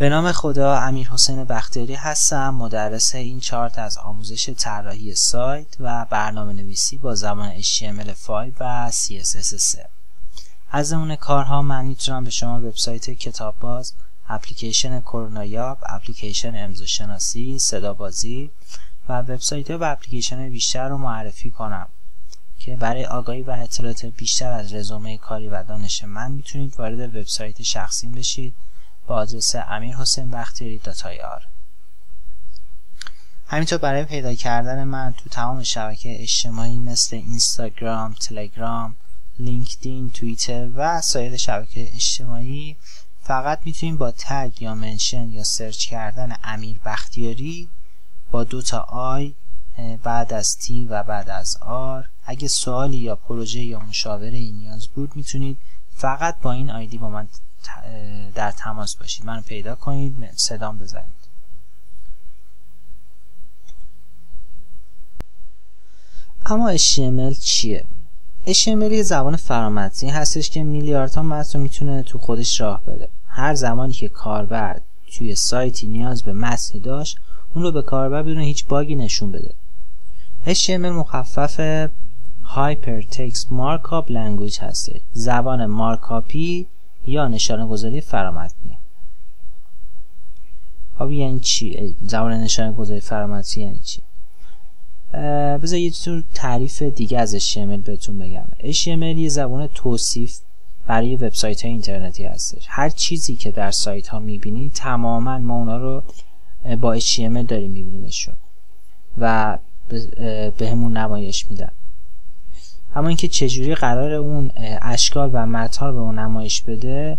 به نام خدا، امیرحسین بختیاری هستم، مدرس این چارت از آموزش طراحی سایت و برنامه نویسی با زبان HTML5 و CSS 3. از ضمن کارها من میتونم به شما وبسایت کتاب باز، اپلیکیشن کرونا یاب، اپلیکیشن امضا شناسی، صدا بازی و وبسایت و اپلیکیشن بیشتر رو معرفی کنم که برای آگاهی و اطلاعات بیشتر از رزومه کاری و دانش من میتونید وارد وبسایت شخصیم بشید با آدرس amirhusseinbakhtiari.ir. همینطور برای پیدا کردن من تو تمام شبکه اجتماعی مثل اینستاگرام، تلگرام، لینکدین، توییتر و سایر شبکه اجتماعی فقط میتونید با تگ یا منشن یا سرچ کردن امیر بختیاری با 2 تا آی بعد از تی و بعد از آر. اگه سوالی یا پروژه یا مشاوره نیاز بود میتونید فقط با این آیدی با من در تماس باشید، منو پیدا کنید، صدام بزنید. اما HTML چیه؟ HTML یه زبان فرامتنی هستش که میلیاردها متن رو میتونه تو خودش راه بده. هر زمانی که کاربر توی سایتی نیاز به متنی داشت، اون رو به کاربر بدون هیچ باگی نشون بده. HTML مخفف Hypertext Markup Language هسته، زبان مارکاپی یا نشانه گذاری فرامتنی. خب یعنی چی؟ زبان نشانه گذاری فرامتنی یعنی چی؟ بذار یه جور تعریف دیگه از HTML بهتون بگم. HTML یه زبان توصیف برای وبسایت های اینترنتی هستش. هر چیزی که در سایت ها میبینید تماما ما اونا رو با HTML داریم میبینیمشون و به همون نمایش میدن. اما اینکه چجوری قرار اون اشکال و متن رو به اون نمایش بده،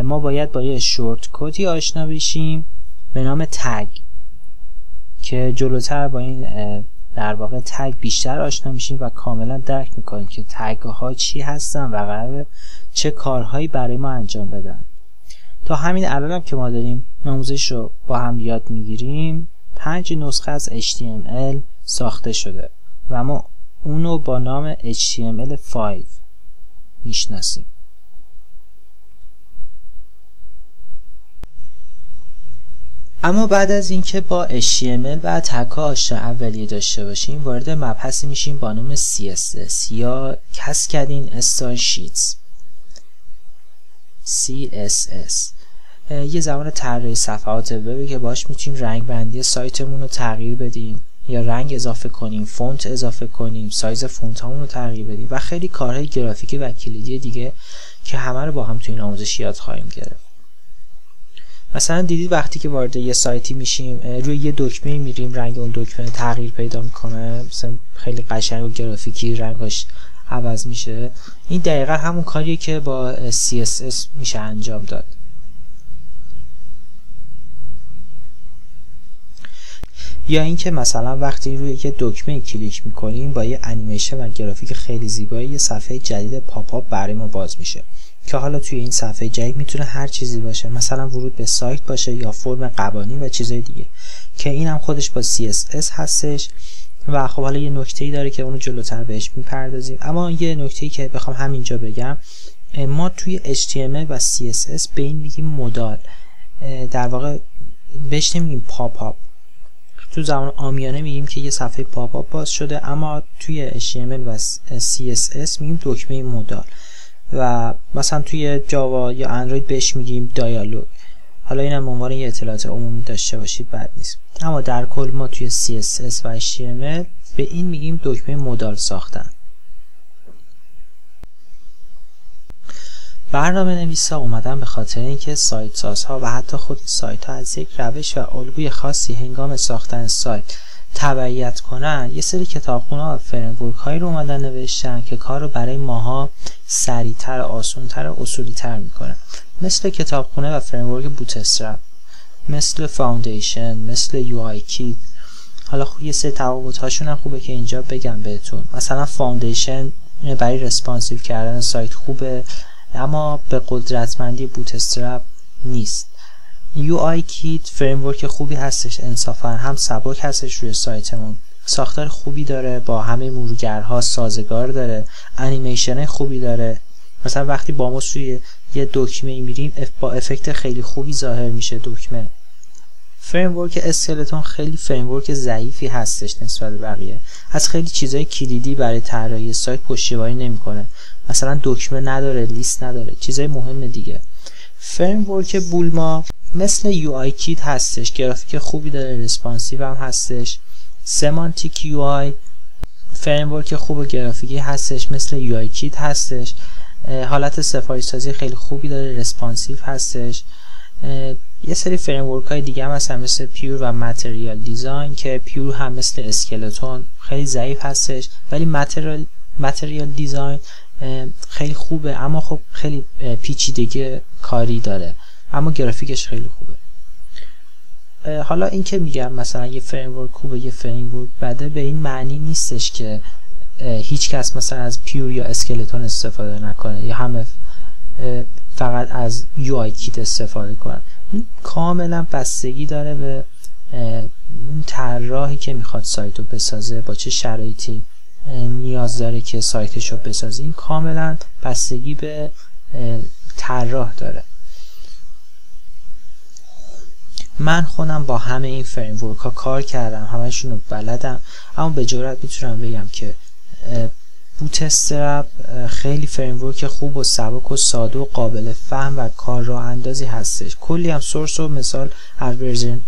ما باید با یه شورت کدی آشنا بشیم به نام تگ که جلوتر با این در واقع تگ بیشتر آشنا میشیم و کاملا درک میکنیم که تگ ها چی هستن و قراره چه کارهایی برای ما انجام بدن. تا همین الان که ما داریم آموزش رو با هم یاد میگیریم 5 نسخه از HTML ساخته شده و ما اونو با نام HTML5 میشناسیم. اما بعد از اینکه با HTML و تگ‌ها آشنا اولیه داشته باشیم، وارد مبحثی میشیم با نام CSS یا Cascading Style Sheets. CSS یه زبان طراحی صفحات وب که باش میتونیم رنگ بندی سایتمون رو تغییر بدیم یا رنگ اضافه کنیم، فونت اضافه کنیم، سایز فونت هامون رو تغییر بدیم و خیلی کارهای گرافیکی و کلیدی دیگه که همه رو با هم توی این آموزش یاد خواهیم گرفت. مثلا دیدید وقتی که وارد یه سایتی میشیم روی یه دکمه میریم رنگ اون دکمه تغییر پیدا میکنه، مثلا خیلی قشنگ و گرافیکی رنگش عوض میشه. این دقیقا همون کاریه که با CSS میشه انجام داد. یا اینکه مثلا وقتی روی یه دکمه کلیک میکنیم با یه انیمیشن و گرافیک خیلی زیبایی یه صفحه جدید پاپ آپ برای ما باز میشه که حالا توی این صفحه جدید میتونه هر چیزی باشه، مثلا ورود به سایت باشه یا فرم قوانین و چیزای دیگه که این هم خودش با CSS هستش. و خب حالا یه نکته‌ای داره که اونو جلوتر بهش میپردازیم. اما یه نکته‌ای که بخوام همینجا بگم، ما توی HTML و CSS به این میگیم مودال، در واقع بهش نمیگیم پاپ آپ. تو زبان عامیانه میگیم که یه صفحه پاپ آپ باز شده، اما توی HTML و CSS میگیم دکمه مودال و مثلا توی جاوا یا اندروید بهش میگیم دیالوگ. حالا اینم عنوان یه اطلاعات عمومی داشته باشید بد نیست. اما در کل ما توی CSS و HTML به این میگیم دکمه مودال ساختن. برنامه نویسا اومدن به خاطر اینکه سایت سازها و حتی خود سایت ها از یک روش و الگوی خاصی هنگام ساختن سایت تبعیت کنن، یه سری کتابخونه و فریمورک هایی رو اومدن نوشتن که کار رو برای ماها سریعتر، آسان‌تر، اصولی‌تر میکنه. مثل کتابخونه و فریمورک بوتسترپ، مثل فاوندیشن، مثل UIKit. حالا یه سری تفاوت هاشون هم خوبه که اینجا بگم بهتون. مثلا فاوندیشن برای رسپانسیو کردن سایت خوبه اما به قدرتمندی بوتسترپ نیست. UIKit فریمورک خوبی هستش، انصافا هم سبک هستش، روی سایتمون ساختار خوبی داره، با همه مرورگرها سازگار داره، انیمیشن خوبی داره. مثلا وقتی با ما روی یه دکمه میریم با افکت خیلی خوبی ظاهر میشه دکمه. فریمورک اسکلتون خیلی فریمورک ضعیفی هستش نسبت به بقیه. از خیلی چیزای کلیدی برای طراحی سایت پشتیبانی نمیکنه. مثلا دکمه نداره، لیست نداره، چیزای مهم دیگه. فریمورک بولما مثل یو آی کیت هستش، گرافیک خوبی داره، ریسپانسیو هم هستش. سمانتیک یو آی فریمورک خوب و گرافیکی هستش، مثل یو آی کیت هستش. حالت سفارش سازی خیلی خوبی داره، ریسپانسیو هستش. یه سری فریمورک های دیگه هم هستن مثل پیور و متریال دیزاین که پیور هم مثل اسکلتون خیلی ضعیف هستش، ولی متریال دیزاین خیلی خوبه، اما خب خیلی پیچیدگی کاری داره، اما گرافیکش خیلی خوبه. حالا این که میگم مثلا یه فریمورک خوبه یه فریمورک بده، به این معنی نیستش که هیچ کس مثلا از پیور یا اسکلتون استفاده نکنه یا همه فقط از یو آی کیت استفاده کنن. این کاملا بستگی داره به اون طراحی که میخواد سایت رو بسازه، با چه شرایطی نیاز داره که سایتش رو بسازه. این کاملا بستگی به طراح داره. من خودم با همه این فریمورک ها کار کردم، همشون رو بلدم، اما به جرات میتونم بگم که بوتسترپ خیلی فریمورک خوب و سبک و ساده و قابل فهم و کار راه اندازی هستش. کلی هم سورس و مثال از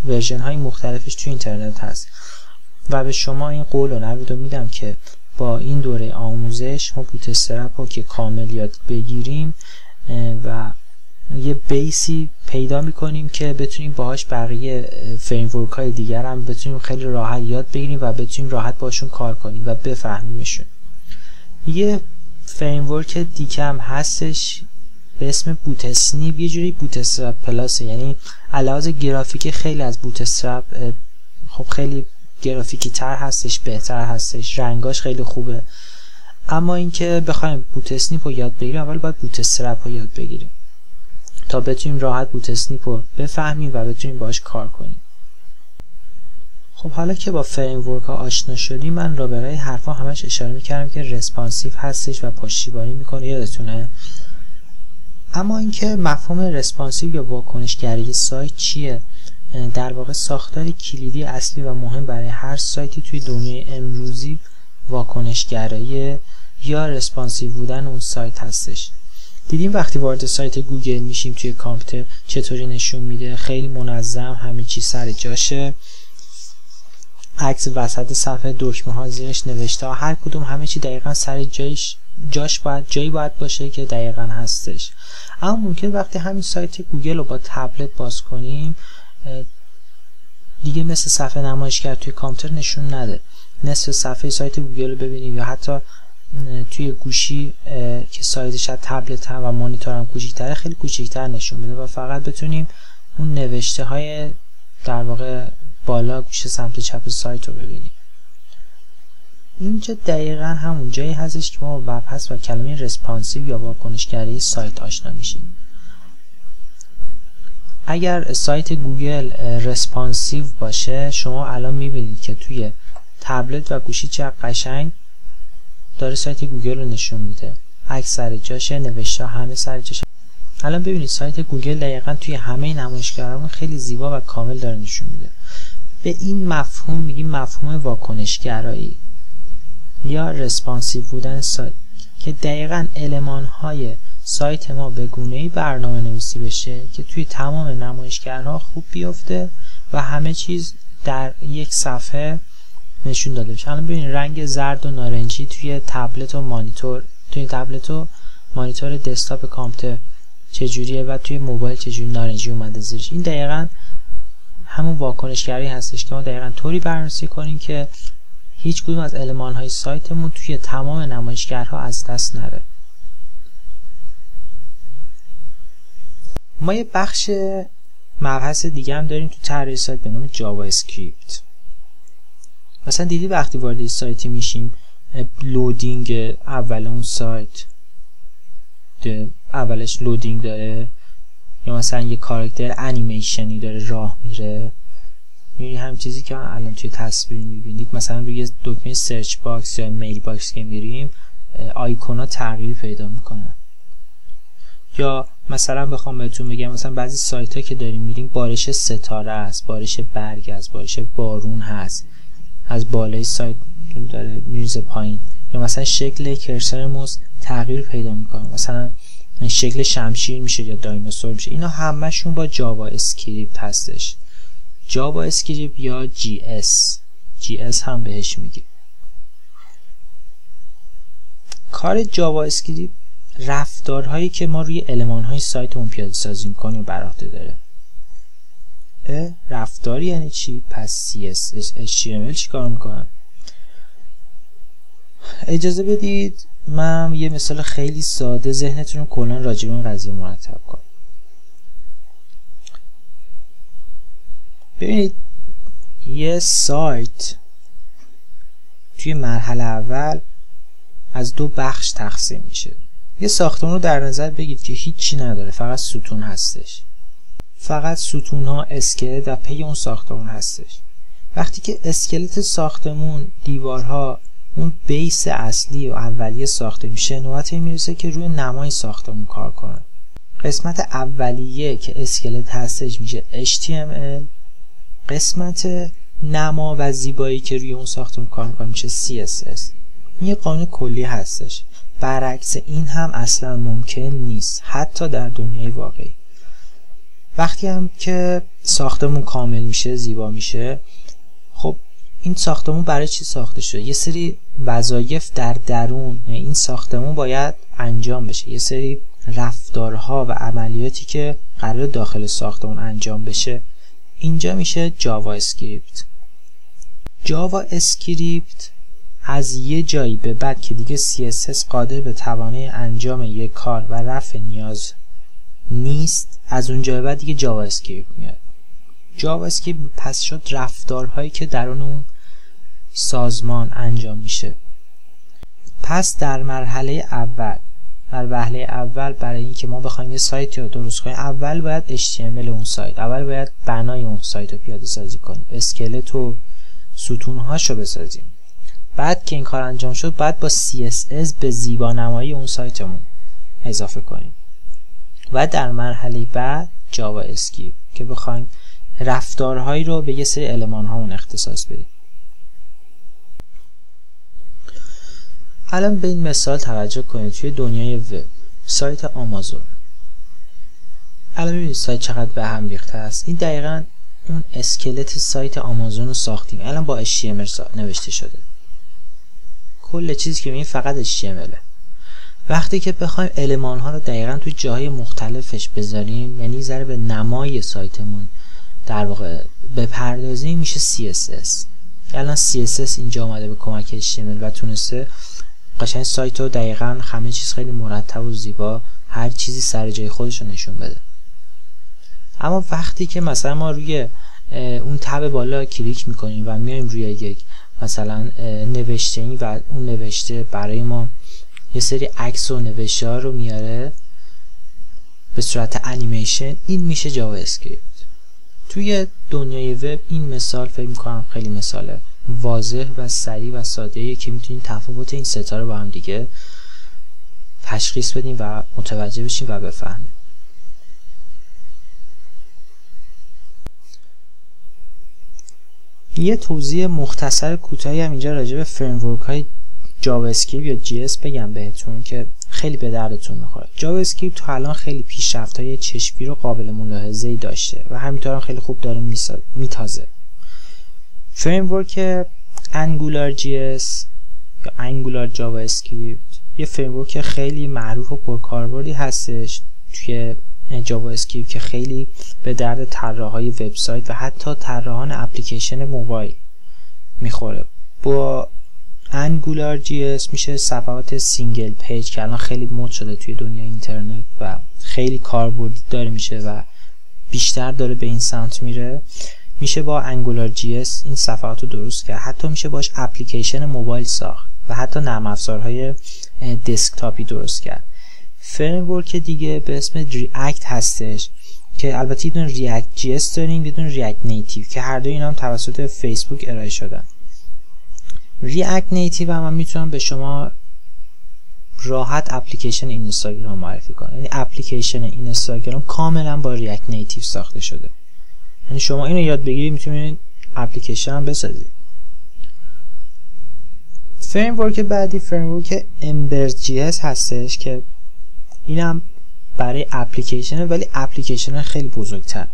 ورژن های مختلفش تو اینترنت هست و به شما این قول و نوید رو میدم که با این دوره آموزش ما بوتسترپ رو که کامل یاد بگیریم و یه بیسی پیدا میکنیم که بتونیم باهاش بقیه فریمورک های دیگر هم بتونیم خیلی راحت یاد بگیریم و بتونیم راحت باشون کار کنیم و بفهمیمشون. یه فریمورک دیگه هم هستش به اسم بوتسنیپ، یه جوری بوتسترپ پلاس، یعنی علاوه گرافیک خیلی از بوتسترپ خب خیلی گرافیکی تر هستش، بهتر هستش، رنگاش خیلی خوبه. اما اینکه بخوایم بوتسنیپ رو یاد بگیریم اول باید بوتسترپ رو یاد بگیریم تا بتونیم راحت بوتسنیپ رو بفهمیم و بتونیم باهاش کار کنیم. خب حالا که با فریمورک ها آشنا شدیم، من را برای حرفا همش اشاره میکردم که ریسپانسیو هستش و پشتیبانی میکنه، یادتونه. اما اینکه مفهوم ریسپانسیو یا واکنشگری سایت چیه؟ در واقع ساختار کلیدی اصلی و مهم برای هر سایتی توی دنیای امروزی واکنشگرایی یا ریسپانسیو بودن اون سایت هستش. دیدیم وقتی وارد سایت گوگل میشیم توی کامپیوتر چطوری نشون میده، خیلی منظم، همه چی سر جاشه، عکس وسط صفحه، دکمه ها زیرش نوشته ها، هر کدوم همه چی دقیقا سر جایی باید باشه که دقیقا هستش. اما ممکن وقتی همین سایت گوگل رو با تبلت باز کنیم دیگه مثل صفحه نمایشگر توی کامپیوتر نشون نده، نصف صفحه سایت گوگل رو ببینیم یا حتی توی گوشی که سایزش از تبلت هم و مانیتور هم کوچیک‌تره خیلی کوچیک‌تر نشون بده و فقط بتونیم اون نوشته های در واقع بالا گوشه سمت چپ سایت رو ببینیم. اینجا دقیقا همون جایی هستش که ما با وب‌هست و کلمه ریسپانسیو یا واکنشگری سایت آشنا میشیم. اگر سایت گوگل ریسپانسیو باشه، شما الان میبینید که توی تبلت و گوشی چه قشنگ داره سایت گوگل رو نشون میده، عکس سر جاشه، نوشته همه سر جاشه. الان ببینید سایت گوگل دقیقا توی همه نمایشگرامون خیلی زیبا و کامل داره نشون میده. به این مفهوم میگیم مفهوم واکنشگرایی یا ریسپانسیو بودن سایت، که دقیقا المانهای سایت ما به گونه‌ای برنامه نویسی بشه که توی تمام نمایشگرها خوب بیفته و همه چیز در یک صفحه نشون داده بشه. الان ببینید رنگ زرد و نارنجی توی تبلت و مانیتور، توی تبلت و مانیتور دسکتاپ کامپیوتر چجوریه و توی موبایل چجوری نارنجی اومده زیرش. این دقیقاً همون واکنشگری هستش که ما دقیقاً طوری بررسی کنیم که هیچ کدوم از المان‌های سایتمون توی تمام نمایشگرها از دست نره. ما یه بخش مبحث دیگه هم داریم تو طراحی سایت به نام جاوا اسکریپت. مثلا دیدی وقتی وارد سایتی میشیم لودینگ اول اون سایت اولش لودینگ داره، یا مثلا یه کاراکتر انیمیشنی داره راه میره، یعنی هم چیزی که الان توی تصویر میبینید. مثلا روی دکمه سرچ باکس یا میل باکس که میریم آیکونا تغییر پیدا میکنن. یا مثلا بخوام بهتون بگم مثلا بعضی سایت ها که داریم میریم بارش ستاره است، بارش برگ است، بارش بارون هست، از بالای سایت داره میرزه پایین، یا مثلا شکل کرسر موس تغییر پیدا میکنه، مثلا شکل شمشیر میشه یا دایناسور میشه. اینا همشون با جاوا اسکریپت هستش. جاوا اسکریپت یا جی اس هم بهش میگیم. کار جاوا اسکریپت رفتارهایی که ما روی المان‌های سایتمون پیاده سازی می‌کنیم بر عهده داره. رفتاری یعنی چی؟ پس CSS HTML چیکار می‌کنه؟ اجازه بدید من یه مثال خیلی ساده ذهنتون رو کلا راجع به این قضیه مرتب کنم. ببینید یه سایت توی مرحله اول از دو بخش تقسیم میشه. یه ساختمان رو در نظر بگید که هیچی نداره، فقط ستون هستش. فقط ستون ها، اسکلت و پی اون ساختمان هستش. وقتی که اسکلت ساختمون، دیوارها، اون بیس اصلی و اولیه ساخته میشه، نوبتی میرسه که روی نمای ساختمون کار کنه. قسمت اولیه که اسکلت هستش میشه HTML، قسمت نما و زیبایی که روی اون ساختمون کار میکنه میشه CSS. این یه قانون کلی هستش. برعکس این هم اصلا ممکن نیست، حتی در دنیای واقعی. وقتی هم که ساختمون کامل میشه، زیبا میشه، خب این ساختمون برای چی ساخته شده؟ یه سری وظایف در درون این ساختمون باید انجام بشه، یه سری رفتارها و عملیاتی که قرار داخل ساختمون انجام بشه. اینجا میشه جاوا اسکریپت. جاوا اسکریپت از یه جایی به بعد که دیگه CSS قادر به توانه انجام یک کار و رفع نیاز نیست، از اونجا به بعد دیگه جاوا اسکریپت میاد. جاوا اسکریپت پس شد رفتارهایی که درون اون سازمان انجام میشه. پس در مرحله اول برای اینکه ما بخوایم یه سایت رو درست کنیم، اول باید HTML اون سایت، اول باید بنای اون سایت رو پیاده سازی کنیم، اسکلت و ستونهاش رو بسازیم. بعد که این کار انجام شد، بعد با CSS به زیبانمایی اون سایتمون اضافه کنیم. و در مرحله بعد جاوا اسکریپت که بخوایم رفتارهایی رو به یه سری المان هامون اختصاص بدیم. الان به این مثال توجه کنید. توی دنیای وب، سایت آمازون، الان ببینید سایت چقدر به هم ریخته است. این دقیقاً اون اسکلت سایت آمازون رو ساختیم. الان با HTML نوشته شده. کل چیزی که می‌بینید فقط HTML. وقتی که بخوایم المان ها رو دقیقاً توی جاهای مختلفش بذاریم، یعنی ذره به نمای سایتمون در واقع بپردازیم، میشه CSS. الان CSS اینجا اومده به کمک HTML و تونسته قشنگ سایت رو دقیقاً همه چیز خیلی مرتب و زیبا، هر چیزی سر جای خودش رو نشون بده. اما وقتی که مثلا ما روی اون تب بالا کلیک میکنیم و میایم روی یک مثلا نوشته این و اون نوشته برای ما یه سری عکس و نوشته ها رو میاره به صورت انیمیشن، این میشه جاوا اسکریپت. توی دنیای وب این مثال فکر میکنم خیلی مثال واضح و سریع و ساده‌ایه که میتونید تفاوت این ستا رو با هم دیگه تشخیص بدیم و متوجه بشیم و بفهمیم. یه توضیح مختصر کوتاهی هم اینجا راجع به فریمورک های جاوا اسکریپت یا جی اس بگم بهتون که خیلی به دردتون میخوره. جاوا اسکریپت تا الان خیلی پیشرفت‌های چشمگیر و قابل ملاحظه‌ای داشته و همینطور هم خیلی خوب داره میتازه. فریمورک انگولار جی اس یا انگولار جاوا اسکریپت یه فریمورک خیلی معروف و پرکاربردی هستش توی جاوا اسکریپت که خیلی به درد طراحای وبسایت و حتی طراحان اپلیکیشن موبایل میخوره. با انگولار جی اس میشه صفحات سینگل پیج که الان خیلی مد شده توی دنیای اینترنت و خیلی کاربردی داره میشه و بیشتر داره به این سمت میره. میشه با انگولار جی اس این صفحات رو درست کرد، حتی میشه باش اپلیکیشن موبایل ساخت و حتی نرم افزارهای دسکتاپی درست کرد. فریمورک دیگه به اسم ریاکت هستش که البته یه دونه ریاکت جی اس داریم، یه دونه ریاکت نیتیو که هر دو اینا هم توسط فیسبوک ارائه شدن. ریاکت نیتیو هم میتونم به شما راحت اپلیکیشن اینستاگرام معرفی کنه. یعنی اپلیکیشن اینستاگرام کاملا با ریاکت نیتیو ساخته شده. یعنی شما اینو یاد بگیرید میتونید اپلیکیشن هم بسازید. فریم ورک بعدی فریم ورک Ember.js هستش که اینم برای اپلیکیشنه، ولی اپلیکیشن خیلی بزرگتر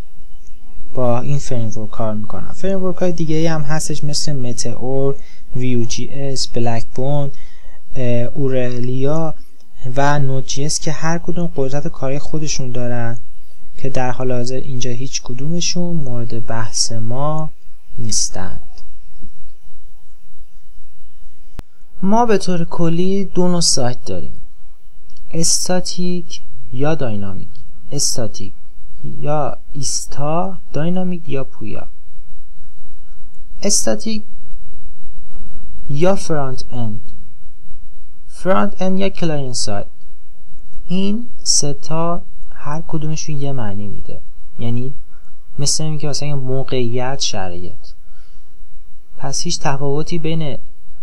با این فریم ورک کار میکنن. فریم ورک های دیگه هم هستش مثل متئور، Vue.js، بلکبون، اورلیا و نود.js که هر کدوم قدرت کاری خودشون دارن که در حال حاضر اینجا هیچ کدومشون مورد بحث ما نیستند. ما به طور کلی دو نوع سایت داریم: استاتیک یا داینامیک. استاتیک یا ایستا، داینامیک یا پویا. استاتیک یا فرانت اند، فرانت اند یا کلاینت سایت. این سه تا هر کدومشون یه معنی میده. یعنی مثل اینکه مثلا موقعیت، شرایط. پس هیچ تفاوتی بین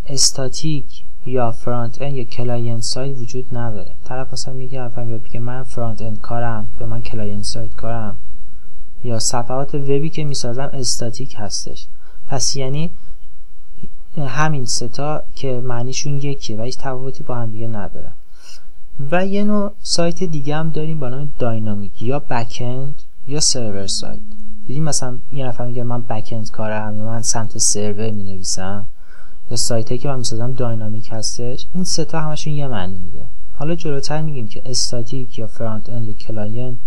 استاتیک یا فرانت اند یا کلاینت سایت وجود نداره. طرف مثلا میگه من فرانت اند کارم یا من کلاینت سایت کارم، یا صفحات وبی که میسازم استاتیک هستش. پس یعنی همین سه تا که معنیشون یکیه و هیچ تفاوتی با هم دیگه نداره. و یه نوع سایت دیگه هم داریم با نام داینامیک یا بک‌اند یا سرور سایت. دیدیم مثلا یه نفر میگه من بک‌اند کارم یا من سمت سرور مینویسم، یا سایتی که من میسازم داینامیک هستش. این سه تا همشون یه معنی میده. حالا جلوتر میگیم که استاتیک یا فرانت اند یا کلاینت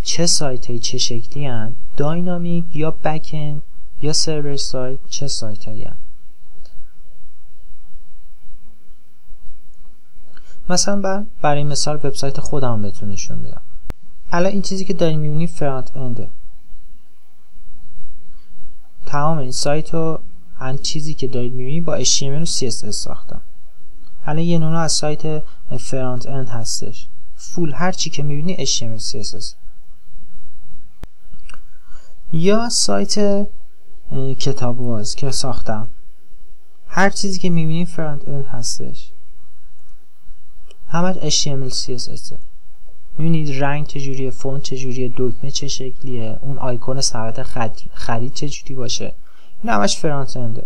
چه سایتی چه شکلی هستند، داینامیک یا بک‌اند یا سرور سایت چه سایتایی هستند. مثلا برای مثال وبسایت خودم بهتون نشون میدم. الان این چیزی که دارین میبینید فرانت انده. تمام این سایت رو هر چیزی که دارید میبینید با HTML و CSS ساختم. الان یه نوع از سایت فرانت اند هستش. فول هر چی که میبینید HTML CSS. یا سایت کتاب باز که ساختم، هر چیزی که میبینید فرانت اند هستش، همش HTML CSS. میبینید رنگ چجوریه، فونت چجوریه، دکمه چه شکلیه، اون آیکون ثبت خرید چجوری باشه، این همش فرانت انده.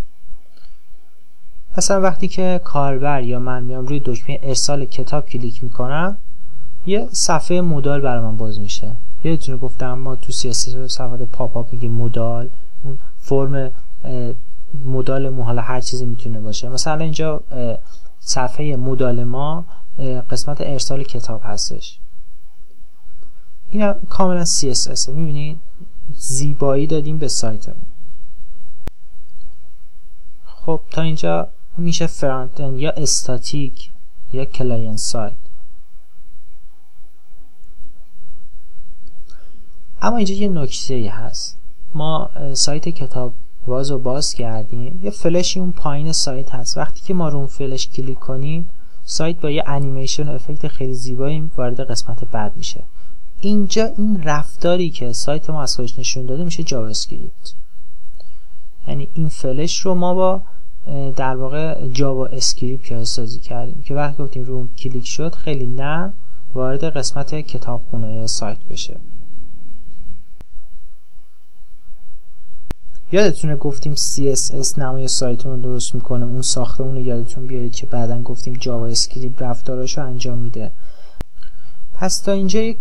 مثلا وقتی که کاربر یا من میام روی دکمه ارسال کتاب کلیک میکنم، یه صفحه مودال برای من باز میشه. یادتونه گفتم ما تو CSS صفحات پاپ آپ میگیم مودال، اون فرم مودال حالا هر چیزی میتونه باشه. مثلا اینجا صفحه مودال ما قسمت ارسال کتاب هستش. این کاملا CSS. میبینید زیبایی دادیم به سایتمون. خب تا اینجا میشه فرانت اند یا استاتیک یا کلاینت سایت. اما اینجا یه نکته هست. ما سایت کتاب باز رو باز کردیم، یه فلشی اون پایین سایت هست. وقتی که ما رو اون فلش کلیک کنیم، سایت با یه انیمیشن و افکت خیلی زیبایی وارد قسمت بعد میشه. اینجا این رفتاری که سایت ما از خودش نشون داده میشه جاوا اسکریپت. یعنی این فلش رو ما با در واقع جاوا اسکریپت سازی کردیم که وقتی گفتیم رو اون کلیک شد خیلی نرم وارد قسمت کتابخونه سایت بشه. یادتونه گفتیم CSS نمای سایتمون رو درست میکنه، اون ساختمون رو یادتون بیارید که بعداً گفتیم جاوا اسکریپت رفتاراشو انجام میده. پس تا اینجا یک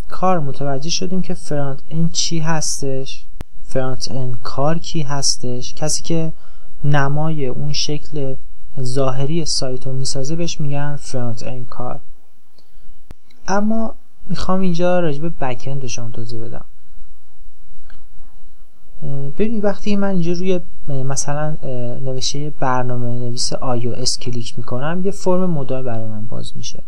کار متوجه شدیم که فرانت اند چی هستش، فرانت اند کار کی هستش. کسی که نمای اون شکل ظاهری سایت رو میسازه بهش میگن فرانت اند کار. اما میخوام اینجا راجع به بک اند بهشون توضیح بدم. ببینید وقتی من اینجا روی مثلا نوشته برنامه نویس iOS کلیک میکنم، یه فرم مودال برای من باز میشه.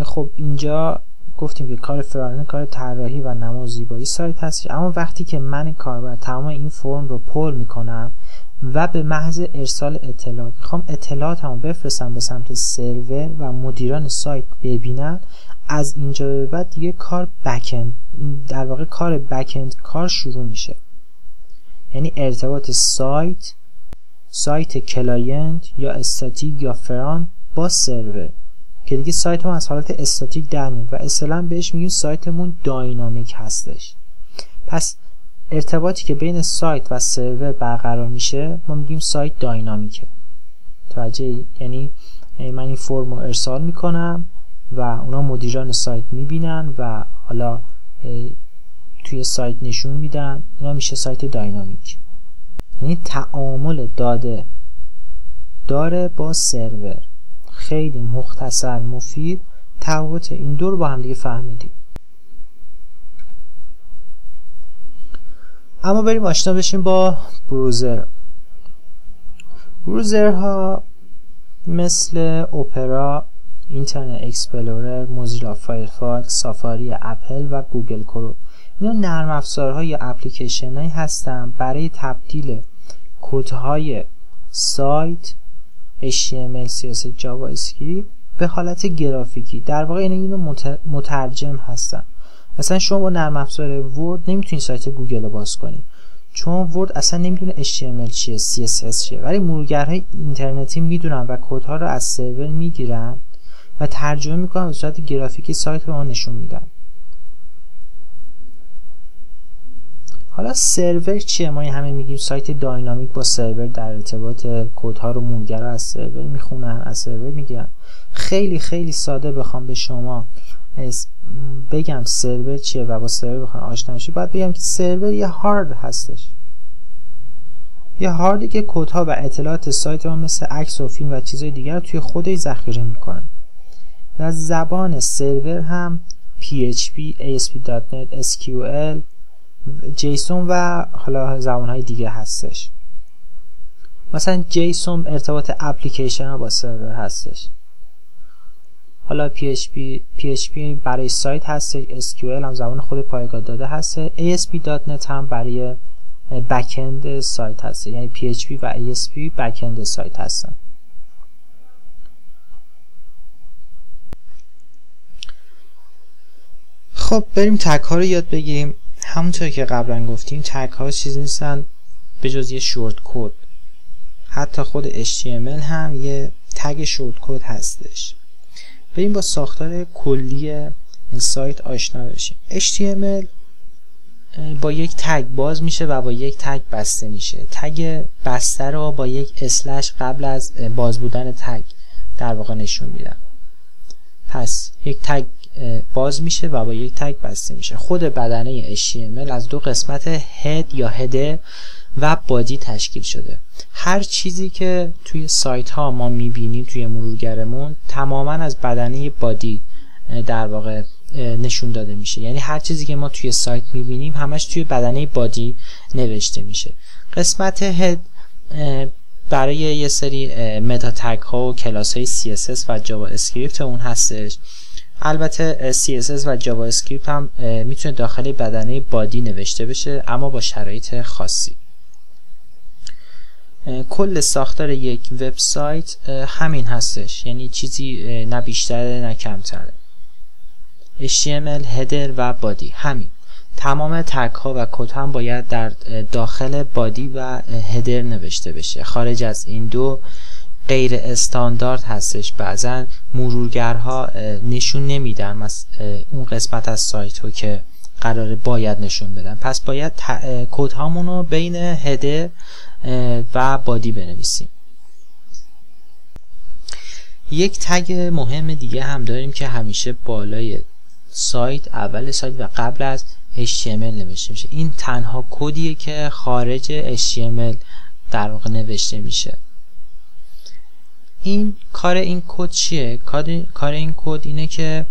خب اینجا گفتیم که کار فرانت کار طراحی و نما زیبایی سایت هست. اما وقتی که من کاربر تمام این فرم رو پر میکنم و به محض ارسال اطلاعات میخوام اطلاعاتمو بفرستم به سمت سرور و مدیران سایت ببینن، از اینجا به بعد دیگه کار بک اند، در واقع کار بک اند کار شروع میشه. یعنی ارتباط سایت کلاینت یا استاتیک یا فرانت با سرور که دیگه سایتمون از حالت استاتیک در میاد و اصطلاحاً بهش میگیم سایتمون داینامیک هستش. پس ارتباطی که بین سایت و سرور برقرار میشه ما میگیم سایت داینامیکه. توجه؟ یعنی من این فرم رو ارسال میکنم و اونا مدیران سایت میبینن و حالا توی سایت نشون میدن. اینا میشه سایت داینامیک. یعنی تعامل داده داره با سرور. خیلی مختصر مفید تفاوت این دو رو با هم دیگه فهمیدیم. اما بریم آشنا بشیم با بروزر. بروزرها مثل اپرا، اینترنت اکسپلورر، موزیلا فایرفاکس، سافاری اپل و گوگل کروم، اینا نرم افزارها یا اپلیکیشن هایی هستن برای تبدیل کدهای سایت HTML، CSS، جاوا اسکریپت به حالت گرافیکی. در واقع اینا مترجم هستن. مثلا شما با نرم افزار ورد نمیتونید سایت گوگل رو باز کنید چون ورد اصلا نمیدونه HTML چیه، CSS چیه، ولی مرورگرهای اینترنتی میدونن و کدها رو از سرور میگیرن و ترجمه میکنن به صورت گرافیکی سایت به ما نشون میدن. حالا سرور چیه؟ ما همه میگیم سایت داینامیک با سرور در ارتباط، کدها رو مرورگرها از سرور میخونن، از سرور میگیرن. خیلی خیلی ساده بخوام به شما بگم سرور چیه و با سرور بخوام آشنا بشید، باید بگم که سرور یه هارد هستش، یه هاردی که کدها و اطلاعات سایت ما مثل عکس و فیلم و چیزهای دیگر رو توی خودش ذخیره میکنه. در زبان سرور هم PHP، ASP.NET، SQL، جیسون و حالا زبانهای دیگه هستش. مثلا جیسون ارتباط اپلیکیشن ها با سرور هستش. حالا PHP برای سایت هستش، SQL هم زبان خود پایگاه داده هست، ASP.NET هم برای بک‌اند سایت هست. یعنی PHP و ASP بک‌اند سایت هستن. خب بریم تگ ها رو یاد بگیریم. همونطور که قبلا گفتیم تگ ها چیزی نیستن به جز یه شورت کد. حتی خود HTML هم یه تگ شورت کد هستش. بریم با ساختار کلی این سایت آشنا بشیم. HTML با یک تگ باز میشه و با یک تگ بسته میشه. تگ بسته رو با یک اسلش قبل از باز بودن تگ در واقع نشون میدم. پس یک تگ باز میشه و با یک تگ بسته میشه. خود بدنه HTML از دو قسمت هد یا هدر و بادی تشکیل شده. هر چیزی که توی سایت ها ما میبینیم توی مرورگرمون تماما از بدنه بادی در واقع نشون داده میشه. یعنی هر چیزی که ما توی سایت میبینیم همش توی بدنه بادی نوشته میشه. قسمت هد برای یه سری متا تگ ها و کلاس های CSS و جاوا اسکریپت اون هستش. البته CSS و جاوا اسکریپت هم میتونه داخل بدنه بادی نوشته بشه اما با شرایط خاصی. کل ساختار یک وبسایت همین هستش، یعنی چیزی نه بیشتره نه کمتره. HTML، هدر و بادی همین. تمام تگ ها و کد هم باید در داخل بادی و هدر نوشته بشه. خارج از این دو غیر استاندارد هستش. بعضا مرورگرها نشون نمیدن اون قسمت از سایت رو که قراره باید نشون بدن. پس باید کد هامون رو بین هدر و بادی بنویسیم. یک تگ مهم دیگه هم داریم که همیشه بالای سایت، اول سایت و قبل از HTML نوشته میشه. این تنها کدیه که خارج HTML در واقع نوشته میشه. کار این کد چیه؟ کار این کد اینه که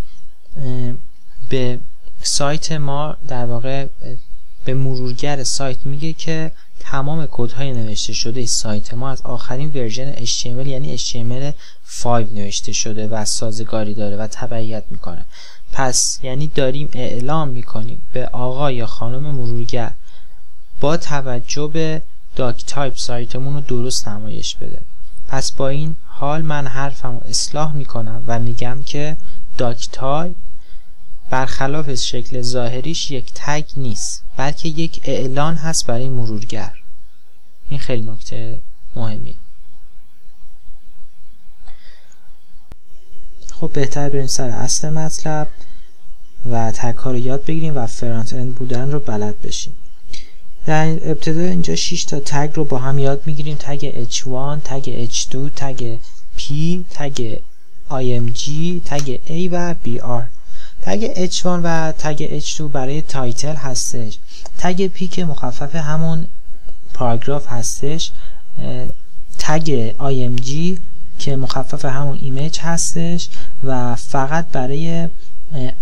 به سایت ما در واقع به مرورگر سایت میگه که تمام کدهای نوشته شده سایت ما از آخرین ورژن HTML یعنی HTML 5 نوشته شده و سازگاری داره و تبعیت میکنه. پس یعنی داریم اعلام میکنیم به آقا یا خانم مرورگر با توجه به داک تایپ سایتمون رو درست نمایش بده. پس با این حال من حرفم رو اصلاح میکنم و میگم که داک تایپ برخلاف شکل ظاهریش یک تگ نیست بلکه یک اعلان هست برای مرورگر. این خیلی نکته مهمیه. خب بهتر بریم سر اصل مطلب و تگ ها رو یاد بگیریم و فرانت اند بودن رو بلد بشیم. در ابتدا اینجا 6 تا تگ رو با هم یاد میگیریم: تگ h1، تگ h2، تگ p، تگ img، تگ a و br. تگ h1 و تگ h2 برای تایتل هستش. تگ p که مخفف همون پاراگراف هستش. تگ img که مخفف همون ایمیج هستش و فقط برای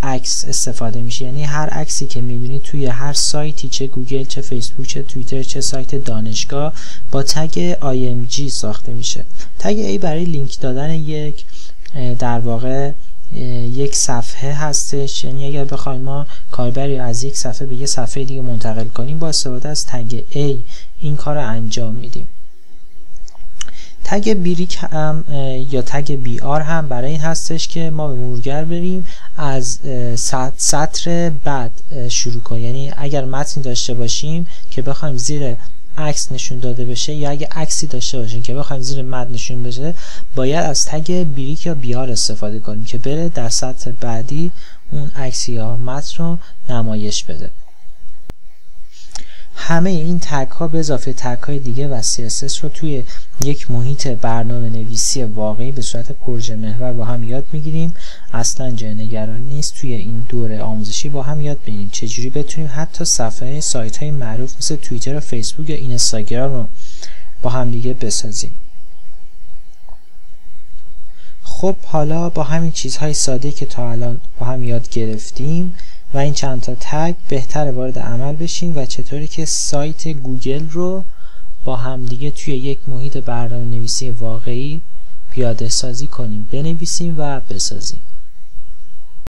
عکس استفاده میشه، یعنی هر عکسی که میبینید توی هر سایتی، چه گوگل، چه فیسبوک، چه توییتر، چه سایت دانشگاه، با تگ img ساخته میشه. تگ a برای لینک دادن یک در واقع یک صفحه هستش، یعنی اگر بخوایم ما کاربری از یک صفحه به یک صفحه دیگه منتقل کنیم با استفاده از تگ a این کار رو انجام میدیم. تگ بریک هم یا تگ BR هم برای این هستش که ما به مرورگر بریم از سطر بعد شروع کنیم، یعنی اگر متنی داشته باشیم که بخوایم زیر عکس نشون داده بشه یا اگه عکسی داشته باشیم که بخوایم زیر متن نشون بشه، باید از تگ بریک یا BR استفاده کنیم که بره در سطر بعدی اون عکس یا متن رو نمایش بده. همه این تگ ها به اضافه تگ های دیگه و CSS رو توی یک محیط برنامه نویسی واقعی به صورت پروژه محور با هم یاد میگیریم. اصلا جای نگرانی نیست، توی این دوره آموزشی با هم یاد بگیریم چجوری بتونیم حتی صفحه سایت های معروف مثل توییتر و فیسبوک یا اینستاگرام رو با هم دیگه بسازیم. خب حالا با همین چیزهای ساده که تا الان با هم یاد گرفتیم و این چند تا تگ، بهتر وارد عمل بشیم و چطوری که سایت گوگل رو با هم دیگه توی یک محیط برنامه نویسی واقعی پیاده سازی کنیم، بنویسیم و بسازیم.